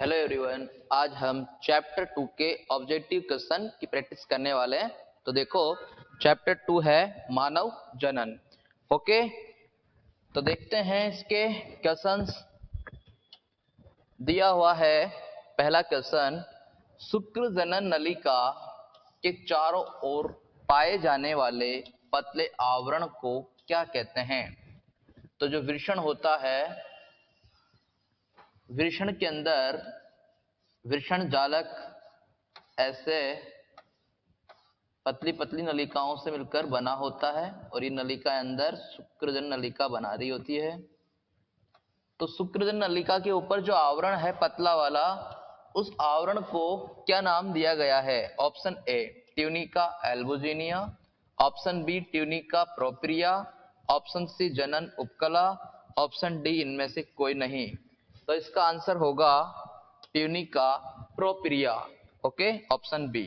Hello everyone. आज हम chapter 2 के ऑब्जेक्टिव क्वेश्चन की प्रैक्टिस करने वाले हैं। तो देखो, चैप्टर 2 है मानव जनन। ओके, तो देखते हैं इसके क्वेश्चंस। दिया हुआ है पहला क्वेश्चन, शुक्र जनन नलिका के चारों ओर पाए जाने वाले पतले आवरण को क्या कहते हैं। तो जो वृषण होता है, वृषण के अंदर वृषण जालक ऐसे पतली पतली नलिकाओं से मिलकर बना होता है और ये नलिका अंदर शुक्रजन नलिका बना रही होती है। तो शुक्रजन नलिका के ऊपर जो आवरण है पतला वाला, उस आवरण को क्या नाम दिया गया है। Option A tunica albuginea, option B tunica propria, option C जनन उपकला, ऑप्शन डी इनमें से कोई नहीं। तो इसका आंसर होगा tunica propria. Okay, option B.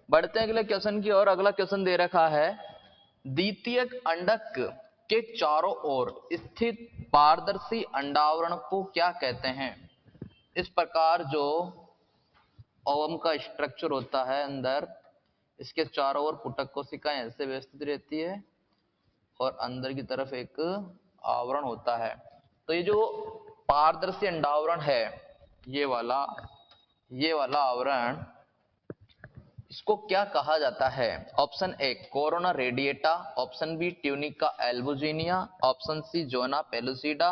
बढ़ते हैं अगले क्वेश्चन की ओर। अगला क्वेश्चन दे रखा है, द्वितीयक अंडक के चारों ओर स्थित पारदर्शी अंडावरण को क्या कहते हैं। इस प्रकार जो ओवम का स्ट्रक्चर होता है अंदर, इसके चारों ओर पुटक कोशिकाएं ऐसे व्यवस्थित रहती है और अंदर की तरफ एक आवरण होता है। तो ये जो पारदर्शी अंडावरण है, ये वाला आवरण, इसको क्या कहा जाता है। Option A corona radiata, option B tunica albuginea, option C zona pellucida,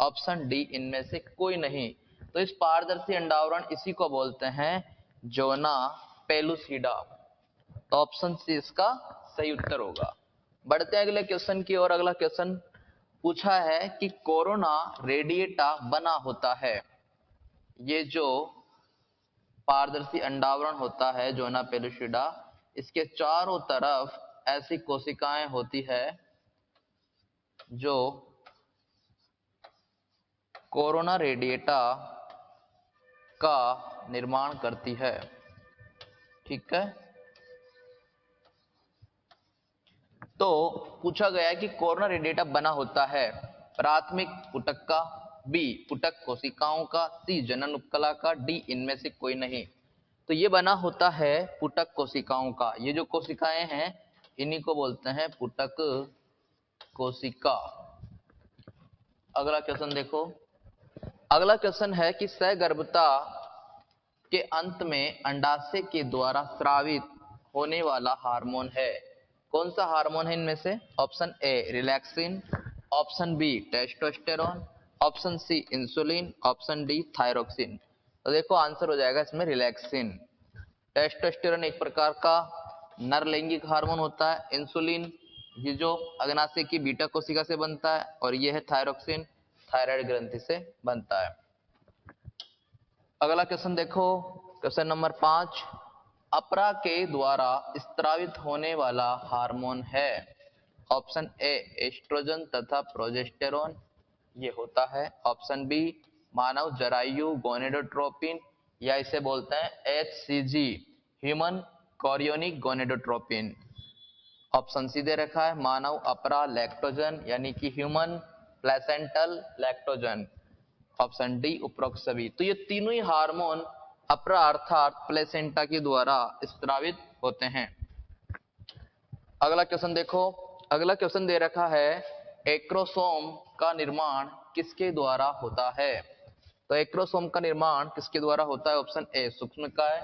option D इनमें से कोई नहीं। तो इस पारदर्शी अंडावरण इसी को बोलते हैं जोना पेलुसिडा। तो ऑप्शन सी इसका सही उत्तर होगा। बढ़ते हैं अगले क्वेश्चन की ओर। अगला क्वेश्चन पूछा है कि कोरोना रेडिएटा बना होता है, ये जो पारदर्शी अंडावरण होता है जोना पेलुसिडा, इसके चारों तरफ ऐसी कोशिकाएं होती है जो कोरोना रेडिएटा का निर्माण करती है। ठीक है, तो पूछा गया है कि कोरोना रेडिएटा बना होता है प्राथमिक पुटक का, बी पुटक कोशिकाओं का, सी जनन उपकला का, डी इनमें से कोई नहीं। तो ये बना होता है पुटक कोशिकाओं का। ये जो कोशिकाएं हैं इन्हीं को बोलते हैं पुटक कोशिका। अगला क्वेश्चन देखो। अगला क्वेश्चन है कि सहगर्भता के अंत में अंडाशय के द्वारा स्रावित होने वाला हार्मोन है। कौन सा हार्मोन है इनमें से। Option A relaxin, option B testosterone, option C insulin, option D thyroxine. तो देखो आंसर हो जाएगा इसमें रिलैक्सिन। टेस्टोस्टेरोन एक प्रकार का नर लैंगिक हार्मोन होता है। इंसुलिन ये जो अग्नाशय की बीटा कोशिका से बनता है, और यह है थायरोक्सिन, थायराइड ग्रंथि से बनता है। अगला क्वेश्चन देखो, क्वेश्चन नंबर 5, अपरा के द्वारा स्त्रावित होने वाला हार्मोन है। ऑप्शन ए एस्ट्रोजन तथा प्रोजेस्टेरोन, ये होता है। ऑप्शन बी मानव जरायु गोनेडोट्रोपिन, या इसे बोलते हैं HCG human chorionic gonadotropin. Option C दे रखा है मानव अपरा लैक्टोजन, यानी कि human placental lactogen. Option D उपरोक्त सभी। तो ये तीनों ही हार्मोन अपरा अर्थात प्लेसेंटा के द्वारा स्त्रावित होते हैं। अगला क्वेश्चन देखो। अगला क्वेश्चन दे रखा है, एक्रोसोम का निर्माण किसके द्वारा होता है। तो एक्रोसोम का निर्माण किसके द्वारा होता है। ऑप्शन ए सूक्ष्मकाय,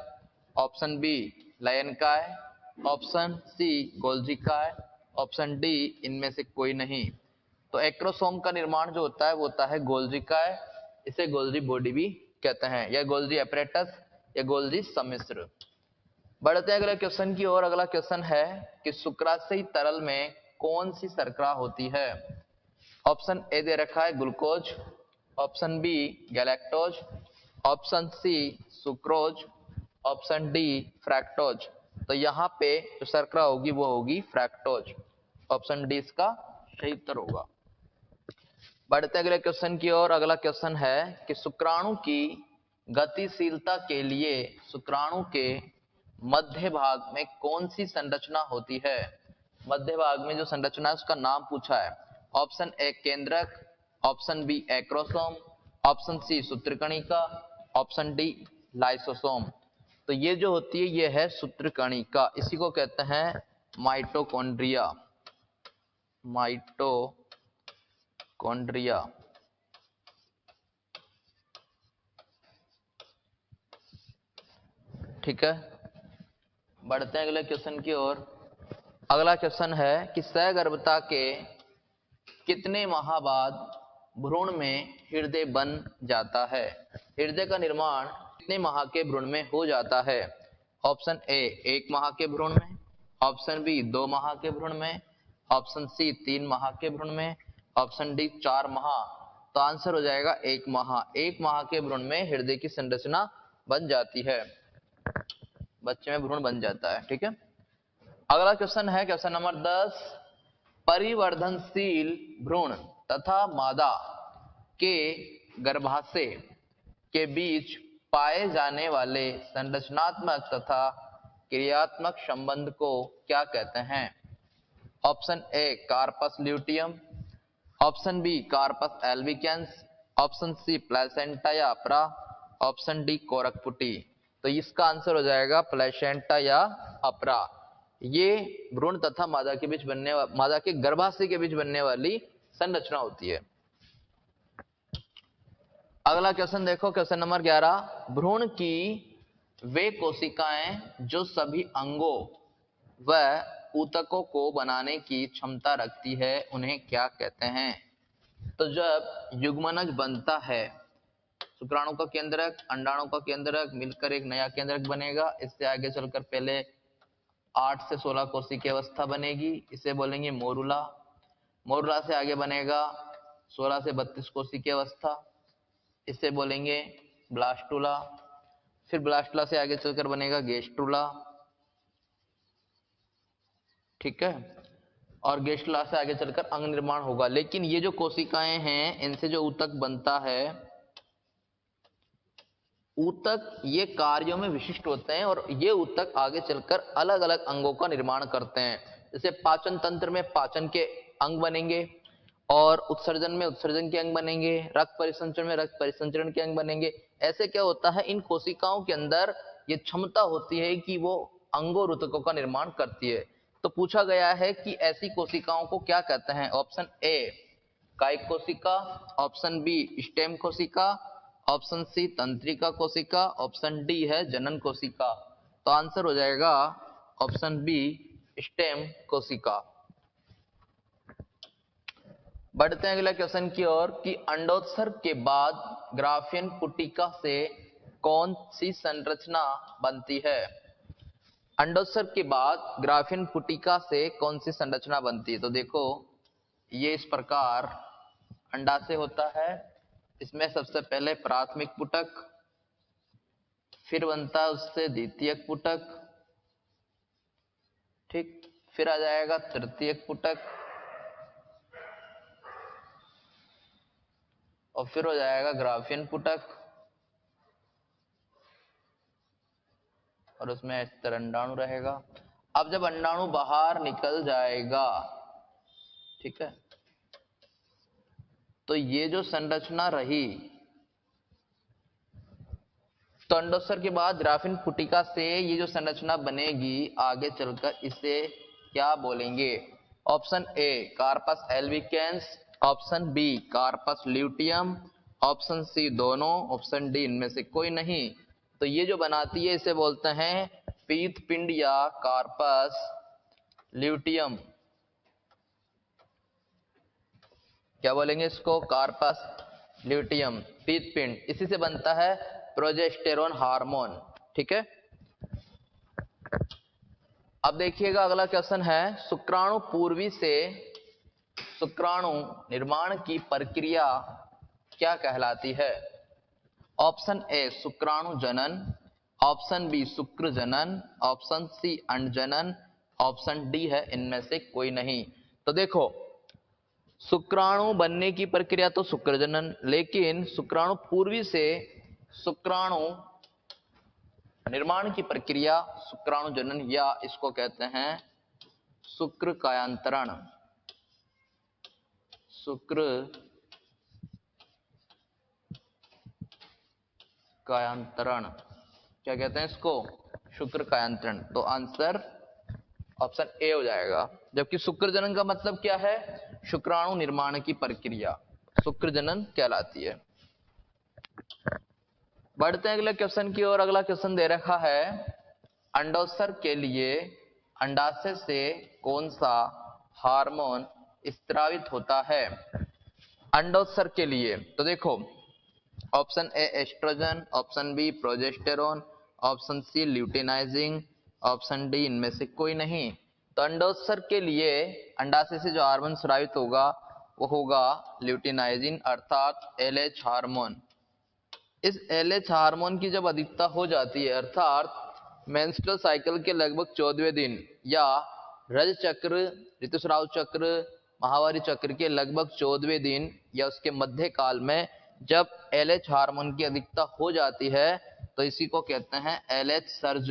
ऑप्शन बी लयनकाय, ऑप्शन सी गोल्जिकाय, ऑप्शन डी इनमें से कोई नहीं। तो एक्रोसोम का निर्माण जो होता है वो होता है गोल्जिकाय। इसे गोल्जी बॉडी भी कहते हैं, या गोल्जी एपरेटस, या गोल्जी सम्मिश्र। बढ़ते हैं अगले क्वेश्चन की ओर। अगला क्वेश्चन है कि शुक्राशयी तरल में कौन सी शर्करा होती है। ऑप्शन ए दे रखा है glucose, option B galactose, option C sucrose, option D fructose. तो यहाँ पे जो शर्करा होगी वो होगी फ्रैक्टोज। ऑप्शन डी इसका सही उत्तर होगा। बढ़ते अगले क्वेश्चन की ओर। अगला क्वेश्चन है कि शुक्राणु की गतिशीलता के लिए शुक्राणु के मध्य भाग में कौन सी संरचना होती है। मध्य भाग में जो संरचना है उसका नाम पूछा है। ऑप्शन ए केंद्रक, option B acrosome, option C सूत्रकणिका, ऑप्शन डी लाइसोसोम। तो ये जो होती है ये है सूत्रकणिका, इसी को कहते हैं माइटोकॉन्ड्रिया। माइटोकॉन्ड्रिया। ठीक है, बढ़ते हैं अगले क्वेश्चन की ओर। अगला क्वेश्चन है कि सहगर्भता के कितने माह बाद भ्रूण में हृदय बन जाता है? हृदय का निर्माण कितने माह के भ्रूण में हो जाता है? ऑप्शन ए 1 माह के भ्रूण में, ऑप्शन बी 2 माह के भ्रूण में, ऑप्शन सी 3 माह के भ्रूण में, ऑप्शन डी 4 माह। तो आंसर हो जाएगा 1 माह। 1 माह के भ्रूण में हृदय की संरचना बन जाती है, बच्चे में भ्रूण बन जाता है। ठीक है, अगला क्वेश्चन है क्वेश्चन नंबर 10। परिवर्धनशील भ्रूण तथा मादा के गर्भाशय के बीच पाए जाने वाले संरचनात्मक तथा क्रियात्मक संबंध को क्या कहते हैं? Option A corpus luteum, option B corpus albicans, option C placenta या अपरा, ऑप्शन डी कोरकपुटी। तो इसका आंसर हो जाएगा प्लेसेंटा या अपरा। ये भ्रूण तथा मादा के बीच बनने मादा के गर्भाशय के बीच बनने वाली संरचना होती है। अगला क्वेश्चन देखो, क्वेश्चन नंबर 11। भ्रूण की वे कोशिकाएं जो सभी अंगों व ऊतकों को बनाने की क्षमता रखती है उन्हें क्या कहते हैं? तो जब युग्मनज बनता है, शुक्राणु का केंद्रक अंडाणु का केंद्रक मिलकर एक नया केंद्रक बनेगा, इससे आगे चलकर पहले 8 से 16 कोशिकीय अवस्था बनेगी, इसे बोलेंगे मोरुला। मोरुला से आगे बनेगा 16 से 32 कोशिकीय अवस्था, इसे बोलेंगे ब्लास्टुला। फिर ब्लास्टुला से आगे चलकर बनेगा गेस्ट्रुला। ठीक है, और गेस्ट्रुला से आगे चलकर अंग निर्माण होगा। लेकिन ये जो कोशिकाएं हैं इनसे जो ऊतक बनता है, ऊतक ये कार्यों में विशिष्ट होते हैं और ये ऊतक आगे चलकर अलग अलग अंगों का निर्माण करते हैं। जैसे पाचन तंत्र में पाचन के अंग बनेंगे, और उत्सर्जन में उत्सर्जन के अंग बनेंगे, रक्त परिसंचरण में रक्त परिसंचरण के अंग बनेंगे। ऐसे क्या होता है, इन कोशिकाओं के अंदर ये क्षमता होती है कि वो अंगों और ऊतकों का निर्माण करती है। तो पूछा गया है कि ऐसी कोशिकाओं को क्या कहते हैं? ऑप्शन ए कायिक कोशिका, ऑप्शन बी स्टेम कोशिका, ऑप्शन सी तंत्रिका कोशिका, ऑप्शन डी है जनन कोशिका। तो आंसर हो जाएगा ऑप्शन बी स्टेम कोशिका। बढ़ते हैं अगला क्वेश्चन की ओर कि अंडोत्सर्ग के बाद ग्राफियन पुटिका से कौन सी संरचना बनती है? अंडोत्सर्ग के बाद ग्राफियन पुटिका से कौन सी संरचना बनती है? तो देखो ये इस प्रकार अंडाशय होता है, इसमें सबसे पहले प्राथमिक पुटक, फिर बनता है उससे द्वितीयक पुटक, ठीक, फिर आ जाएगा तृतीयक पुटक, और फिर हो जाएगा ग्राफियन पुटक, और उसमें इस तरह अंडाणु रहेगा। अब जब अंडाणु बाहर निकल जाएगा, ठीक है, तो ये जो संरचना रही, तो अंडोत्सर्ग के बाद ग्राफियन पुटिका से ये जो संरचना बनेगी आगे चलकर इसे क्या बोलेंगे? Option A corpus albicans, option B corpus luteum, option C दोनों, ऑप्शन डी इनमें से कोई नहीं। तो ये जो बनाती है इसे बोलते हैं पीतपिंड या कार्पस ल्यूटियम। क्या बोलेंगे इसको? कार्पस ल्यूटियम, पीतपिंड। इसी से बनता है प्रोजेस्टेरोन हार्मोन। ठीक है, अब देखिएगा अगला क्वेश्चन है शुक्राणु पूर्वी से शुक्राणु निर्माण की प्रक्रिया क्या कहलाती है? ऑप्शन ए शुक्राणु जनन, ऑप्शन बी शुक्र जनन, ऑप्शन सी अंड जनन, ऑप्शन डी है इनमें से कोई नहीं। तो देखो शुक्राणु बनने की प्रक्रिया तो शुक्र जनन, लेकिन शुक्राणु पूर्वी से शुक्राणु निर्माण की प्रक्रिया शुक्राणु जनन, या इसको कहते हैं शुक्र कायांतरण। शुक्र कायांतरण, क्या कहते हैं इसको, शुक्र कायांतरण। तो आंसर ऑप्शन ए हो जाएगा। जबकि शुक्र जनन का मतलब क्या है, शुक्राणु निर्माण की प्रक्रिया शुक्र जनन कहलाती है। बढ़ते हैं अगले क्वेश्चन की ओर। अगला क्वेश्चन दे रखा है, अंडोत्सर्ग के लिए अंडाशय से कौन सा हार्मोन स्रावित होता है। अंडोत्सर्ग के लिए तो देखो, option A oestrogen, option B progesterone, option C luteinising, option D इनमें से कोई नहीं। तो अंडोत्सर्ग के लिए अंडाशय से जो हार्मोन स्रावित होगा वो होगा ल्यूटिनाइजिन अर्थात एलएच हार्मोन। इस एलएच हार्मोन की जब अधिकता हो जाती है अर्थात मेंस्ट्रुअल साइकिल के लगभग 14वें दिन या रज चक्र, ऋतुस्राव चक्र, माहवारी चक्र के लगभग 14वें दिन या उसके मध्य काल में जब एलएच हार्मोन की अधिकता हो जाती है तो इसी को कहते हैं एलएच सर्ज।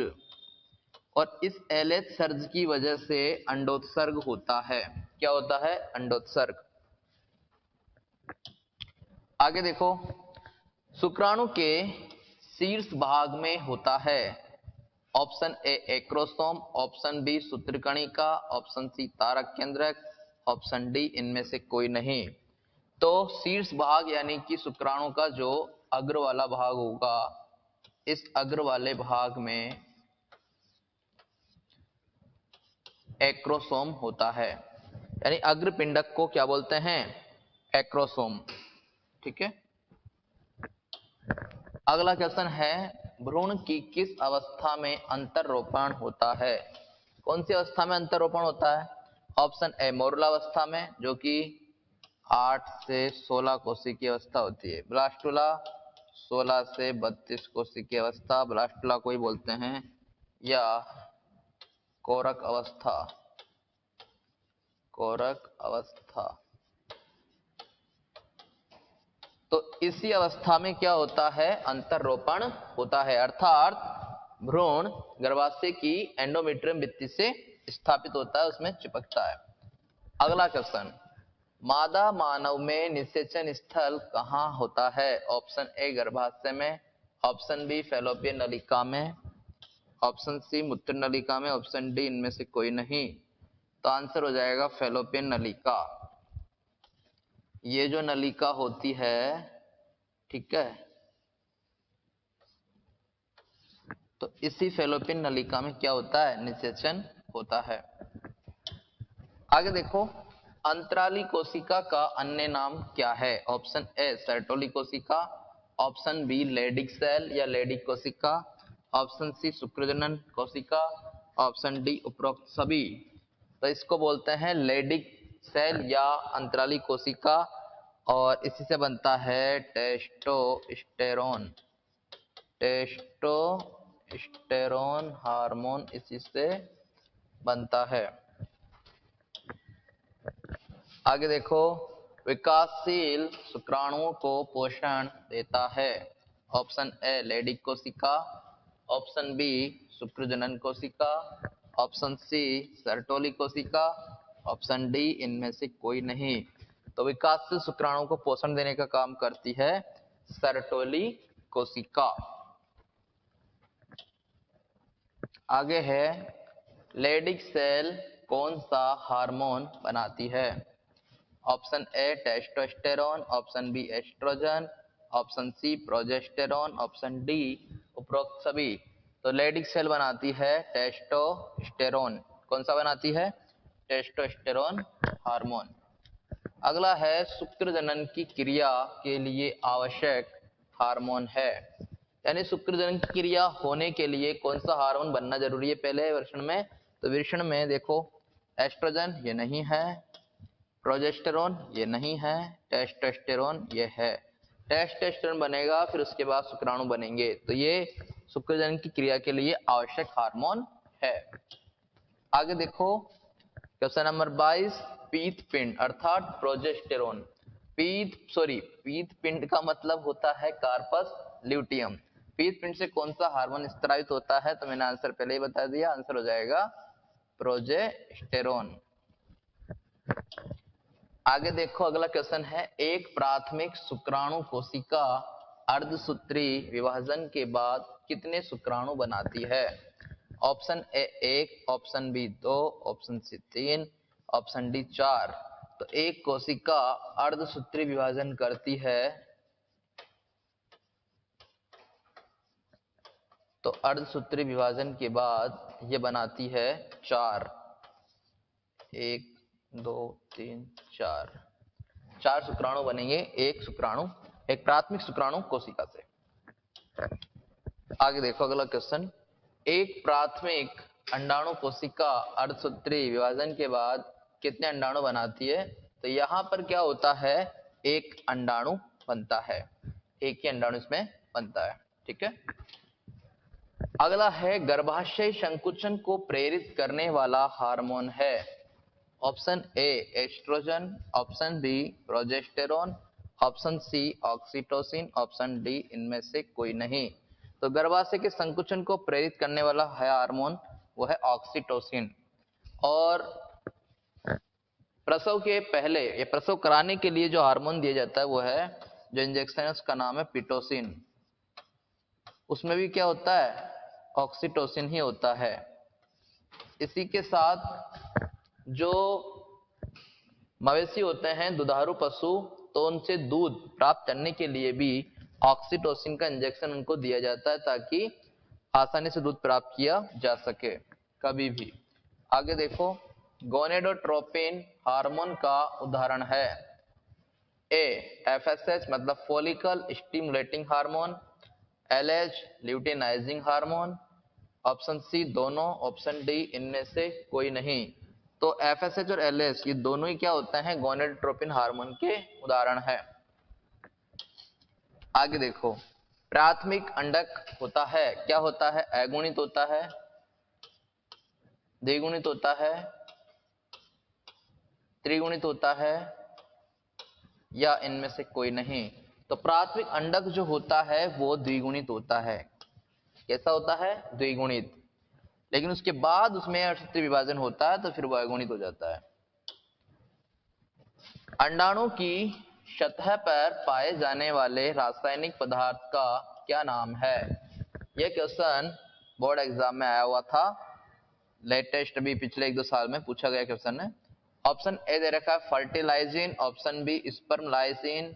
और इस एलएच सर्ज की वजह से अंडोत्सर्ग होता है। क्या होता है, अंडोत्सर्ग। आगे देखो, शुक्राणु के शीर्ष भाग में होता है। Option A acrosome, option B सूत्रकणिका, ऑप्शन सी तारक केंद्रक, ऑप्शन डी इनमें से कोई नहीं। तो शीर्ष भाग यानी कि शुक्राणु का जो अग्र वाला भाग होगा, इस अग्र वाले भाग में एक्रोसोम होता है। यानी अग्र पिंडक को क्या बोलते हैं, एक्रोसोम। ठीक है। अगला क्वेश्चन है, भ्रूण की किस अवस्था में अंतररोपण होता है। कौन सी अवस्था में अंतररोपण होता है। ऑप्शन ए मोरलावस्था में, जो कि 8 से 16 कोशिकीय अवस्था होती है। ब्लास्टुला 16 से 32 कोशिकीय अवस्था, ब्लास्टुला को ही बोलते हैं, या कोरक अवस्था, कोरक अवस्था। तो इसी अवस्था में क्या होता है, अंतररोपण होता है अर्थात भ्रूण गर्भाशय की एंडोमेट्रियम भित्ति से स्थापित होता है, उसमें चिपकता है। अगला क्वेश्चन, मादा मानव में निषेचन स्थल कहाँ होता है। ऑप्शन ए गर्भाशय में, ऑप्शन बी फैलोपियन नलिका में, ऑप्शन सी मूत्र नलिका में, ऑप्शन डी इनमें से कोई नहीं। तो आंसर हो जाएगा फैलोपियन नलिका। ये जो नलिका होती है, ठीक है, तो इसी फैलोपियन नलिका में क्या होता है, निषेचन होता है। आगे देखो, अंतराली कोशिका का अन्य नाम क्या है। ऑप्शन ए सर्टोली कोशिका, ऑप्शन बी लेडिक सेल या लेडिक कोशिका, ऑप्शन सी शुक्रजनन कोशिका, ऑप्शन डी उपरोक्त सभी। तो इसको बोलते हैं लेडिक सेल या अंतराली कोशिका, और इसी से बनता है टेस्टोस्टेरोन। टेस्टोस्टेरोन हार्मोन इसी से बनता है। आगे देखो, विकासशील शुक्राणुओं को पोषण देता है। ऑप्शन ए लेडिक कोशिका, ऑप्शन बी शुक्रजनन कोशिका, ऑप्शन सी सर्टोली कोशिका, ऑप्शन डी इनमें से कोई नहीं। तो विकासशील शुक्राणुओं को पोषण देने का काम करती है सर्टोली कोशिका। आगे है, लेडिक सेल कौन सा हार्मोन बनाती है। Option A testosterone, option B oestrogen, option C progesterone, option D उपरोक्त सभी। तो लेडिक सेल बनाती है टेस्टोस्टेरोन। कौन सा बनाती है, टेस्टोस्टेरोन हार्मोन। अगला है, शुक्र जनन की क्रिया के लिए आवश्यक हार्मोन है। यानी शुक्र जनन की क्रिया होने के लिए कौन सा हार्मोन बनना जरूरी है पहले वृषण में। तो वृषण में देखो, एस्ट्रोजन ये नहीं है, प्रोजेस्टेरोन ये नहीं है, टेस्टोस्टेरोन ये है। टेस्टोस्टेरोन बनेगा फिर उसके बाद शुक्राणु बनेंगे। तो ये शुक्र जनन की क्रिया के लिए आवश्यक हार्मोन है। आगे देखो, क्वेश्चन नंबर 22, पीत पिंड अर्थात प्रोजेस्टेरोन। पीत पिंड का मतलब होता है कार्पस ल्यूटियम। पीत पिंड से कौन सा हार्मोन स्रावित होता है, तो मैंने आंसर पहले ही बता दिया, आंसर हो जाएगा प्रोजेस्टेरोन। आगे देखो, अगला क्वेश्चन है, एक प्राथमिक शुक्राणु कोशिका अर्धसूत्री विभाजन के बाद कितने शुक्राणु बनाती है? Option A 1, option B 2, option C 3, option D 4। तो एक कोशिका अर्धसूत्री विभाजन करती है तो अर्धसूत्री विभाजन के बाद ये बनाती है 4। 1 2 3 4 4 शुक्राणु बनेंगे एक प्राथमिक शुक्राणु कोशिका से। आगे देखो अगला क्वेश्चन। एक प्राथमिक अंडाणु कोशिका अर्धसूत्री विभाजन के बाद कितने अंडाणु बनाती है? तो यहाँ पर क्या होता है, एक अंडाणु बनता है, एक ही अंडाणु इसमें बनता है। ठीक है। अगला है गर्भाशय संकुचन को प्रेरित करने वाला हार्मोन है। Option A oestrogen, option B progesterone, option C oxytocin, option D इनमें से कोई नहीं। तो गर्भाशय के संकुचन को प्रेरित करने वाला है हार्मोन, वो है ऑक्सीटोसिन। और प्रसव के पहले या प्रसव कराने के लिए जो हार्मोन दिया जाता है वो है, जो इंजेक्शन है उसका नाम है पिटोसिन। उसमें भी क्या होता है, ऑक्सीटोसिन ही होता है। इसी के साथ जो मवेशी होते हैं दुधारू पशु, तो उनसे दूध प्राप्त करने के लिए भी ऑक्सीटोसिन का इंजेक्शन उनको दिया जाता है ताकि आसानी से दूध प्राप्त किया जा सके कभी भी। आगे देखो, गोनेडोट्रोपिन हार्मोन का उदाहरण है। ए एफएसएच मतलब follicle stimulating hormone, LH luteinising hormone, option C दोनों, ऑप्शन डी इनमें से कोई नहीं। तो एफएसएच और एलएच ये दोनों ही क्या होते हैं, गोनेडोट्रोपिन हार्मोन के उदाहरण है। आगे देखो, प्राथमिक अंडक होता है, क्या होता है, अगुणित होता है, द्विगुणित होता है, त्रिगुणित होता है या इनमें से कोई नहीं। तो प्राथमिक अंडक जो होता है वो द्विगुणित होता है। कैसा होता है, द्विगुणित। लेकिन उसके बाद उसमें अर्धसूत्री विभाजन होता है तो फिर वो अगुणित हो जाता है। अंडाणु की सतह पर पाए जाने वाले रासायनिक पदार्थ का क्या नाम है? यह क्वेश्चन बोर्ड एग्जाम में आया हुआ था, लेटेस्ट अभी पिछले 1-2 साल में पूछा गया क्वेश्चन है। ऑप्शन ए दे रखा है fertilizin, option B spermlysin,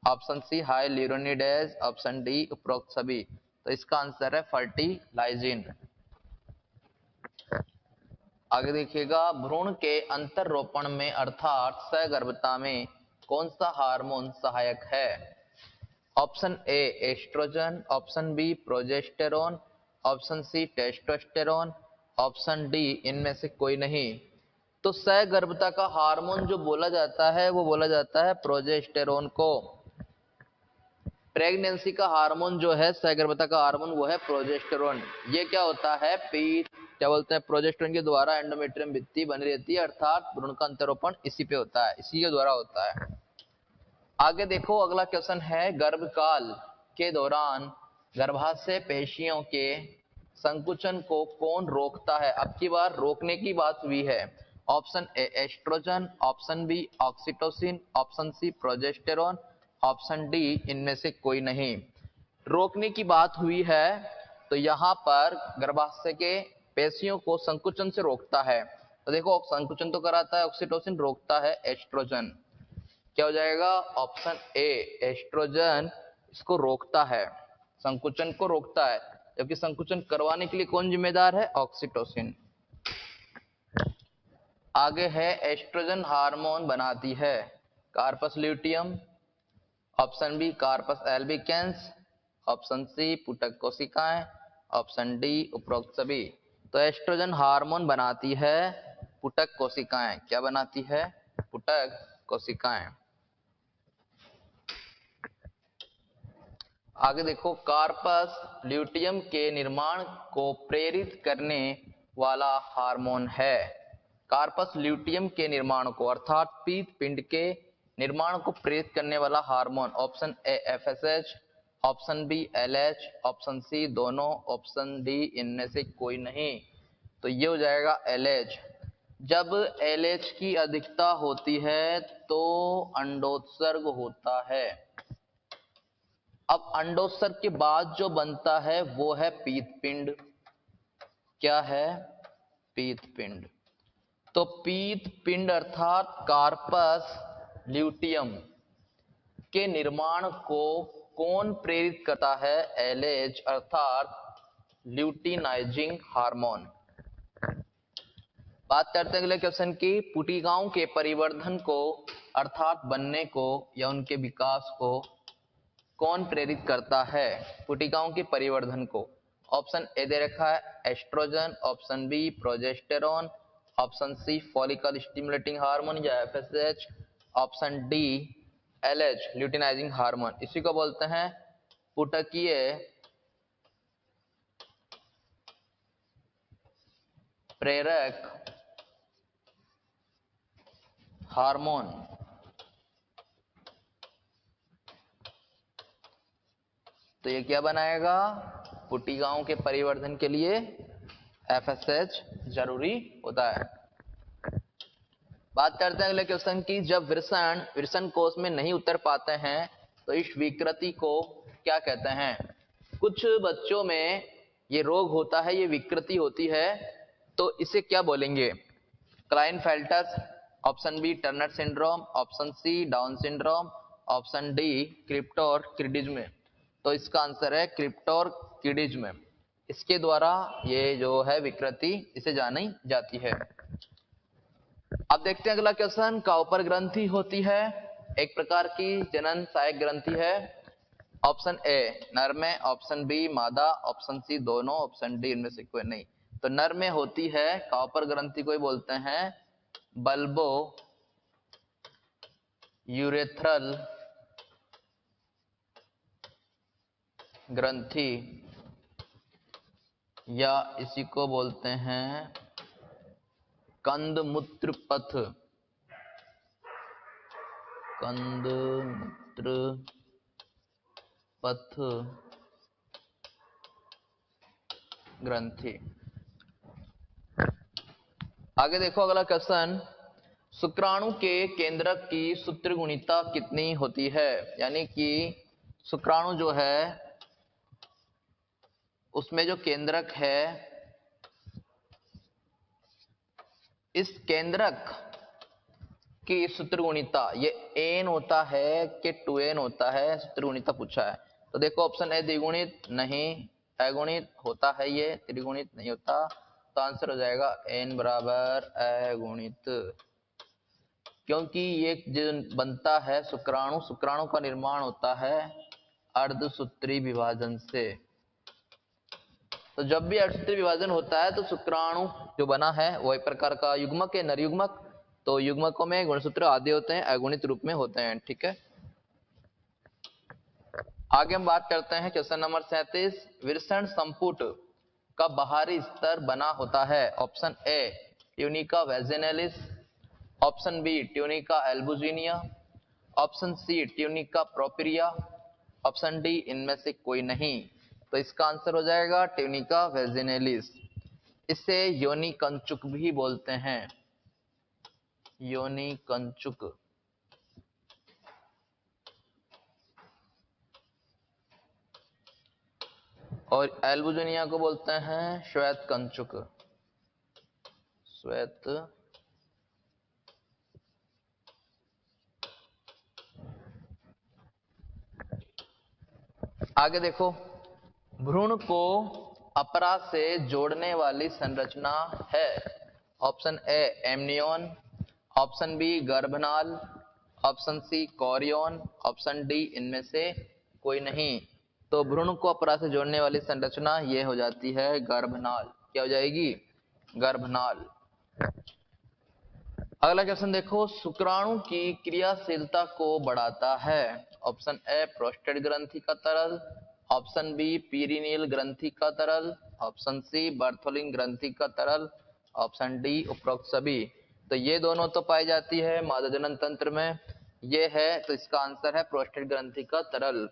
option C hyaluronidase, option D उपरोक्त सभी। तो इसका आंसर है फर्टिलाइजिन। आगे देखिएगा, भ्रूण के अंतररोपण में अर्थात सगर्भता में कौन सा हार्मोन सहायक है? Option A oestrogen, option B progesterone, option C testosterone, option D इनमें से कोई नहीं। तो सगर्भता का हार्मोन जो बोला जाता है वो बोला जाता है प्रोजेस्टेरोन को। प्रेगनेंसी का हार्मोन जो है, सगर्भता का हार्मोन, वो है प्रोजेस्टेरोन। ये क्या होता है, क्या बोलते हैं, प्रोजेस्टेरोन के द्वारा एंडोमेट्रियम भित्ति बनी रहती है, अर्थात भ्रूण का अंतरोपण इसी पे होता है, इसी के द्वारा होता है। आगे देखो, अगला क्वेश्चन है, गर्भकाल के दौरान गर्भाशय पेशियों के संकुचन को कौन रोकता है? अब की बार रोकने की बात हुई है। Option A oestrogen, option B oxytocin, option C progesterone, option D इनमें से कोई नहीं। रोकने की बात हुई है तो यहाँ पर गर्भाशय के पेशियों को संकुचन से रोकता है। तो देखो, संकुचन तो कराता है ऑक्सीटोसिन, रोकता है एस्ट्रोजन। क्या हो जाएगा, ऑप्शन ए एस्ट्रोजन इसको रोकता है, संकुचन को रोकता है, जबकि संकुचन करवाने के लिए कौन जिम्मेदार है, ऑक्सीटोसिन। आगे है, एस्ट्रोजन हार्मोन बनाती है corpus luteum, option B corpus albicans, option C पुटक कोशिकाएं, ऑप्शन डी उपरोक्त सभी। तो एस्ट्रोजन हार्मोन बनाती है पुटक कोशिकाएं। क्या बनाती है, पुटक कोशिकाएं। आगे देखो, कार्पस ल्यूटियम के निर्माण को प्रेरित करने वाला हार्मोन है। कार्पस ल्यूटियम के निर्माण को अर्थात पीत पिंड के निर्माण को प्रेरित करने वाला hormone, option A FSH, option B LH, option C दोनों, ऑप्शन डी इनमें से कोई नहीं। तो ये हो जाएगा एलएच। जब एलएच की अधिकता होती है तो अंडोत्सर्ग होता है। अब अंडोत्सर्ग के बाद जो बनता है वो है पीतपिंड। क्या है? पीतपिंड। तो पीतपिंड अर्थात कार्पस ल्यूटियम के निर्माण को कौन प्रेरित करता है? एलएच अर्थात ल्यूटिनाइजिंग हार्मोन। बात करते हैं अगले क्वेश्चन की। पुटिकाओं के परिवर्धन को अर्थात बनने को या उनके विकास को कौन प्रेरित करता है? पुटिकाओं के परिवर्धन को। ऑप्शन ए दे रखा है estrogen, option B progesterone, option C follicle stimulating hormone या FSH, option D LH luteinizing hormone. इसी को बोलते हैं पुटकीय प्रेरक हार्मोन। तो ये क्या बनाएगा? पुटिकाओं के परिवर्धन के लिए एफएसएच जरूरी होता है। बात करते हैं अगले क्वेश्चन की। जब वृषण कोश में नहीं उतर पाते हैं तो इस विकृति को क्या कहते हैं? कुछ बच्चों में ये रोग होता है, ये विकृति होती है, तो इसे क्या बोलेंगे? Klinefelter, option B Turner syndrome, option C Down syndrome, option D cryptorchidism. तो इसका आंसर है क्रिप्टोर्किडिज्म। इसके द्वारा ये जो है विकृति इसे जानी जाती है। अब देखते हैं अगला क्वेश्चन। काउपर ग्रंथि होती है एक प्रकार की जनन सहायक ग्रंथि है। ऑप्शन ए नर में, ऑप्शन बी मादा, ऑप्शन सी दोनों, ऑप्शन डी इनमें से कोई नहीं। तो नर में होती है काउपर ग्रंथि को बोलते हैं बल्बो यूरेथ्रल ग्रंथि या इसी को बोलते हैं कंदमूत्र पथ, कंदमूत्र पथ ग्रंथि। आगे देखो अगला क्वेश्चन। शुक्राणु के केंद्रक की सूत्रगुणिता कितनी होती है? यानी कि शुक्राणु जो है उसमें जो केंद्रक है, इस केंद्रक की सूत्रगुणिता ये एन होता है कि 2n होता है? सूत्रगुणिता पूछा है। तो देखो ऑप्शन ए द्विगुणित नहीं, अगुणित होता है, ये त्रिगुणित नहीं होता। तो आंसर हो जाएगा n बराबर अगुणित। क्योंकि ये जो बनता है शुक्राणु, शुक्राणु का निर्माण होता है अर्धसूत्री विभाजन से। तो जब भी अर्धसूत्री विभाजन होता है तो शुक्राणु जो बना है वो एक प्रकार का युग्मक है, नरयुग्मक। तो युग्मकों में गुणसूत्र आदि होते हैं, अगुणित रूप में होते हैं। ठीक है, आगे हम बात करते हैं क्वेश्चन नंबर 37। वृषण संपुट का बाहरी स्तर बना होता है। Option A tunica vaginalis, option B tunica albuginea, option C tunica propria, option D इनमें से कोई नहीं। तो इसका आंसर हो जाएगा ट्यूनिका वेजिनलिस। इसे योनि कंचुक भी बोलते हैं, योनि कंचुक। और एल्बुजिनिया को बोलते हैं श्वेत कंचुक, श्वेत। आगे देखो, भ्रूण को अपरा से जोड़ने वाली संरचना है। Option A amnion, option B गर्भनाल, option C chorion, option D इनमें से कोई नहीं। तो भ्रूण को अपरा से जोड़ने वाली संरचना ये हो जाती है गर्भनाल। क्या हो जाएगी? गर्भनाल। अगला क्वेश्चन देखो, शुक्राणु की क्रियाशीलता को बढ़ाता है। ऑप्शन ए प्रोस्टेट ग्रंथि का तरल, ऑप्शन बी पीरिनील ग्रंथि का तरल, ऑप्शन सी बर्थोलिन ग्रंथि का तरल, ऑप्शन डी उपरोक्त सभी। तो ये दोनों तो पाई जाती है मादा जनन तंत्र में, ये है, तो इसका आंसर है प्रोस्टेट ग्रंथि का तरल।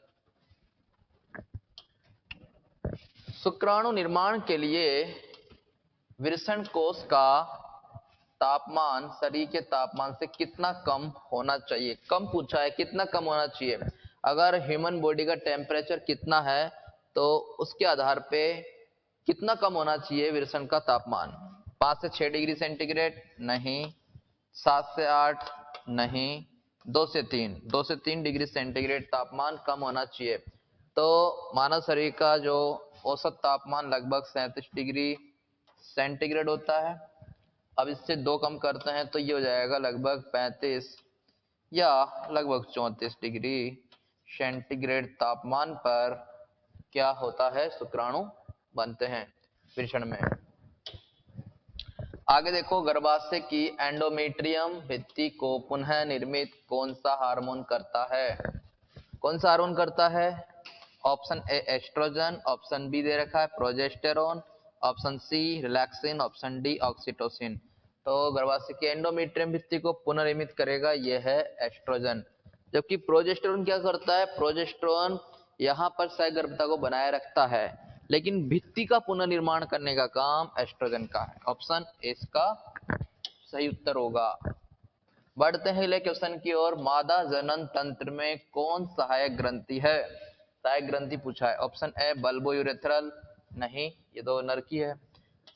शुक्राणु निर्माण के लिए वृषण कोश का तापमान शरीर के तापमान से कितना कम होना चाहिए? कम पूछा है, कितना कम होना चाहिए? अगर ह्यूमन बॉडी का टेम्परेचर कितना है तो उसके आधार पे कितना कम होना चाहिए विल्सन का तापमान? 5 से 6 डिग्री सेंटीग्रेड नहीं, 7 से 8 नहीं, 2 से 3 डिग्री सेंटीग्रेड तापमान कम होना चाहिए। तो मानव शरीर का जो औसत तापमान लगभग 37 डिग्री सेंटीग्रेड होता है। अब इससे 2 कम करते हैं तो ये हो जाएगा लगभग 35 या लगभग 34 डिग्री सेंटीग्रेड तापमान पर क्या होता है, शुक्राणु बनते हैं वृषण में। आगे देखो, गर्भाशय की एंडोमेट्रियम भित्ति को पुनः निर्मित कौन सा हार्मोन करता है? कौन सा हार्मोन करता है? Option A oestrogen, option B दे रखा है progesterone, option C relaxin, option D oxytocin. तो गर्भाशय की एंडोमेट्रियम भित्ति को पुनर्निर्मित करेगा यह है एस्ट्रोजन। जबकि प्रोजेस्टेरोन क्या करता है? प्रोजेस्टेरोन यहाँ पर सहगर्भता को बनाए रखता है, लेकिन भित्ति का पुनर्निर्माण करने का काम एस्ट्रोजन का है। ऑप्शन ए इसका सही उत्तर होगा। बढ़ते हैं अगले क्वेश्चन की ओर। मादा जनन तंत्र में कौन सहायक ग्रंथि है? सहायक ग्रंथि पूछा है। ऑप्शन ए बल्बो यूरेथ्रल, नहीं ये तो नर की है।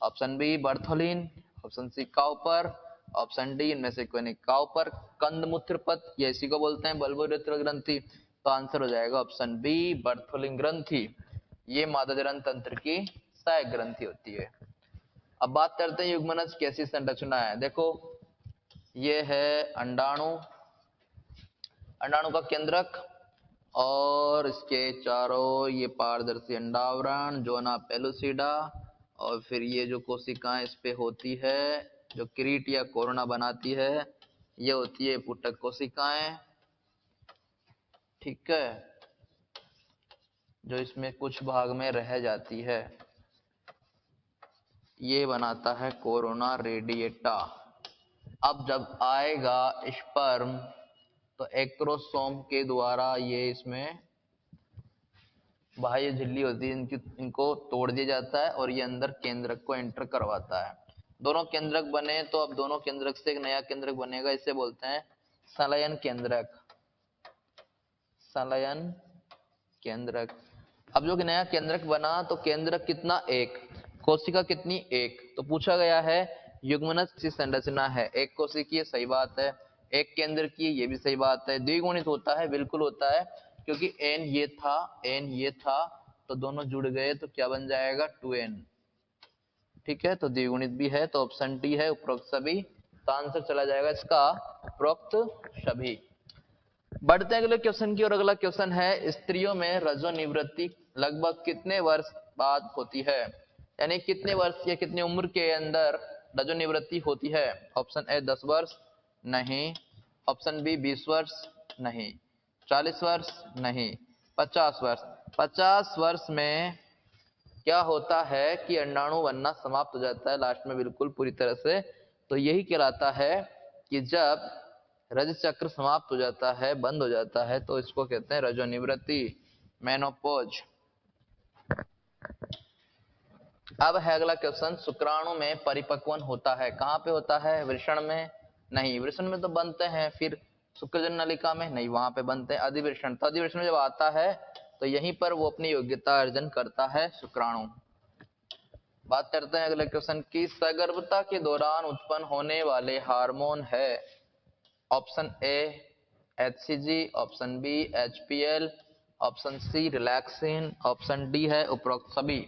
Option B Bartholin, option C Cowper, option D इनमें से कोई नहीं। काउपर कंदमूत्र पथ, ये इसी को बोलते हैं बल्बो यूरेथ्रल ग्रंथि। तो आंसर हो जाएगा ऑप्शन बी बर्थोलिन ग्रंथि। ये मादा जनन तंत्र की सहायक ग्रंथि होती है। अब बात करते हैं युग्मनज कैसी संरचना है। देखो ये है अंडाणु, अंडाणु का केंद्रक और इसके चारों ये पारदर्शी अंडावरण जोना पेलुसिडा, और फिर ये जो कोशिकाएं इस पे होती है जो किरीट या कोरोना बनाती है, ये होती है पुटक कोशिकाएं। ठीक है, जो इसमें कुछ भाग में रह जाती है, ये बनाता है कोरोना रेडिएटा। अब जब आएगा स्पर्म तो एक्रोसोम के द्वारा ये इसमें बाह्य झिल्ली होती है इनको तोड़ दिया जाता है और ये अंदर केंद्रक को एंटर करवाता है। दोनों केंद्रक बने तो अब दोनों केंद्रक से एक नया केंद्रक बनेगा, इसे बोलते हैं संलयन केंद्रक। संलयन केंद्रक। अब जो नया केंद्रक बना तो केंद्रक कितना? एक। कोशिका कितनी? एक। तो पूछा गया है युग्मनज की संरचना है एक कोशिकीय, सही बात है। एक केंद्र की, ये भी सही बात है। द्विगुणित होता है, बिल्कुल होता है, क्योंकि एन ये था, एन ये था, तो दोनों जुड़ गए तो क्या बन जाएगा? 2n। ठीक है, तो द्विगुणित भी है, तो ऑप्शन डी है उपरोक्त सभी। तो आंसर चला जाएगा इसका उपरोक्त सभी। बढ़ते हैं अगले क्वेश्चन की ओर। अगला क्वेश्चन है स्त्रियों में रजोनिवृत्ति लगभग कितने वर्ष बाद होती है? यानी कितने वर्ष या कितनी उम्र के अंदर रजोनिवृत्ति होती है? ऑप्शन ए 10 वर्ष, नहीं। ऑप्शन बी 20 वर्ष, नहीं। 40 वर्ष, नहीं। 50 वर्ष। 50 वर्ष में क्या होता है कि अंडाणु बनना समाप्त हो जाता है लास्ट में, बिल्कुल पूरी तरह से। तो यही कहलाता है कि जब रज चक्र समाप्त हो जाता है, बंद हो जाता है, तो इसको कहते हैं रजोनिवृत्ति, मेनोपॉज। अब है अगला क्वेश्चन, शुक्राणु में परिपक्वन होता है, कहाँ पे होता है? वृषण में? नहीं, वृषण में तो बनते हैं। फिर शुक्रजन नलिका में? नहीं, वहां पे बनते हैं। अधिवृषण, तो अधिवृषण में जब आता है तो यहीं पर वो अपनी योग्यता अर्जन करता है शुक्राणु। बात करते हैं अगले क्वेश्चन की। सगर्भता के दौरान उत्पन्न होने वाले हार्मोन है। Option A HCG, option B HPL, option C relaxin, option D है उपरोक्त सभी।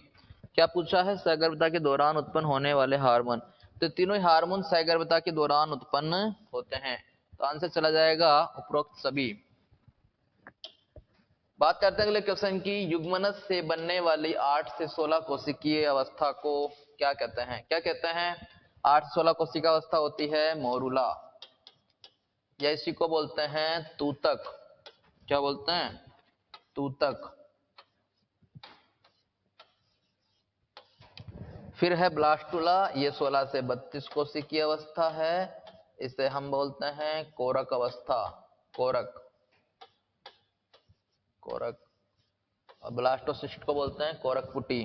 क्या पूछा है? सहगर्भता के दौरान उत्पन्न होने वाले हार्मोन। तो तीनों हार्मोन सहगर्भता के दौरान उत्पन्न होते हैं, तो आंसर चला जाएगा उपरोक्त सभी। बात करते हैं अगले क्वेश्चन की। युग्मनज से बनने वाली 8 से 16 कोशिकीय अवस्था को क्या कहते हैं? क्या कहते हैं? 8 से 16 कोशिका अवस्था होती है मोरूला, या इसी को बोलते हैं तूतक। क्या बोलते हैं? तूतक। फिर है ब्लास्टुला, ये 16 से 32 कोशिकीय अवस्था है, इसे हम बोलते हैं कोरक अवस्था। कोरक, कोरक। और ब्लास्टोसिस्ट को बोलते हैं कोरक पुटी।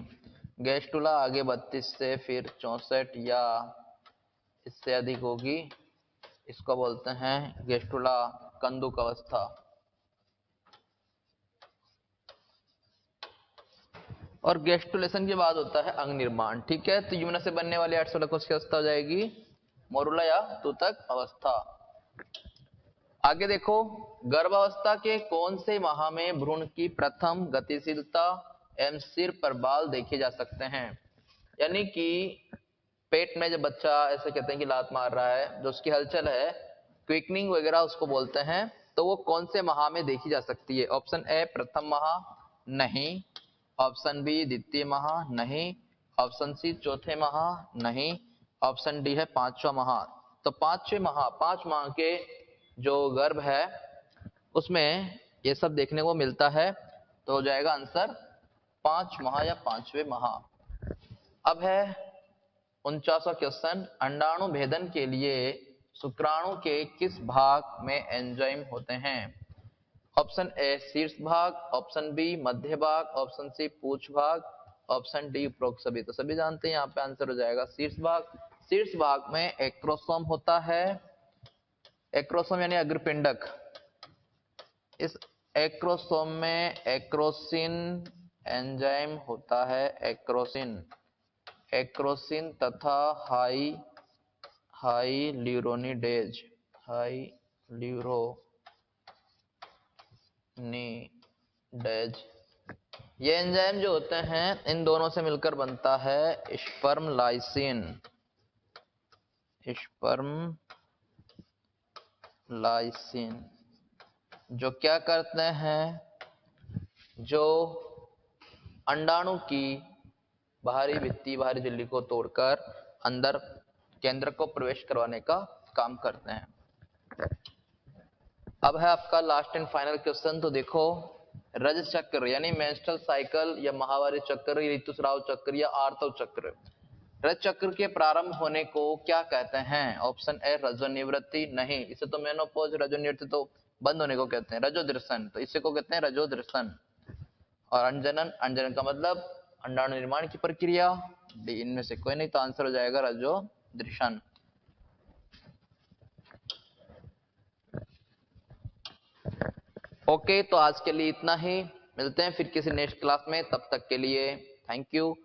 गैस्टुला आगे 32 से फिर 64 या इससे अधिक होगी, इसको बोलते हैं गेस्टुला कंदुक अवस्था। और गेस्टुलेशन के बाद होता है अंग निर्माण। ठीक है, तो युग्मन से बनने वाली 816 कोश की अवस्था हो जाएगी मोरुला या तूतक अवस्था। आगे देखो, गर्भावस्था के कौन से माह में भ्रूण की प्रथम गतिशीलता एवं सिर पर बाल देखे जा सकते हैं? यानी कि पेट में जब बच्चा ऐसे कहते हैं कि लात मार रहा है, जो उसकी हलचल है, क्विकनिंग वगैरह उसको बोलते हैं, तो वो कौन से माह में देखी जा सकती है? ऑप्शन ए प्रथम माह, नहीं। ऑप्शन बी द्वितीय माह, नहीं। ऑप्शन सी चौथे माह, नहीं। ऑप्शन डी है पांचवा माह। तो 5 माह के जो गर्भ है उसमें ये सब देखने को मिलता है, तो हो जाएगा आंसर 5 माह या 5वें माह। अब है 49वां क्वेश्चन, अंडाणु भेदन के लिए शुक्राणु के किस भाग में एंजाइम होते हैं? ऑप्शन ए शीर्ष भाग, ऑप्शन बी मध्य भाग, ऑप्शन सी पूंछ भाग, ऑप्शन डी उपरोक्त सभी। तो सभी जानते हैं, यहाँ पे आंसर हो जाएगा शीर्ष भाग। शीर्ष भाग में एक्रोसोम होता है, एक्रोसोम यानी अग्रपिंडक। इस एक्रोसोम में एक्रोसिन एंजाइम होता है, एक्रोसिन, एक्रोसिन तथा हाई ल्यूरोनिडेज, हाई ल्यूरोनिडेज। ये एंजाइम जो होते हैं इन दोनों से मिलकर बनता है स्पर्म लाइसिन, स्पर्म लाइसिन, जो क्या करते हैं, जो अंडाणु की बाहरी भित्ति, बाहरी झिल्ली को तोड़कर अंदर केंद्र को प्रवेश करवाने का काम करते हैं। अब है आपका लास्ट एंड फाइनल क्वेश्चन। तो देखो, रज चक्र यानी मेंस्ट्रुअल साइकिल या माहवारी चक्र, ऋतुस्राव चक्र या आर्तव चक्र, रज चक्र के प्रारंभ होने को क्या कहते हैं? ऑप्शन ए रजोनिवृत्ति, नहीं। इसे तो मेनोपॉज, रजोनिवृत्ति तो बंद होने को कहते हैं। रजोदृशन, तो इसे को कहते हैं रजोदृशन। और अंजनन, अंजनन का मतलब अंडाणु निर्माण की प्रक्रिया। डी इनमें से कोई नहीं, तो आंसर हो जाएगा रजोदृशन। ओके, तो आज के लिए इतना ही, मिलते हैं फिर किसी नेक्स्ट क्लास में, तब तक के लिए थैंक यू।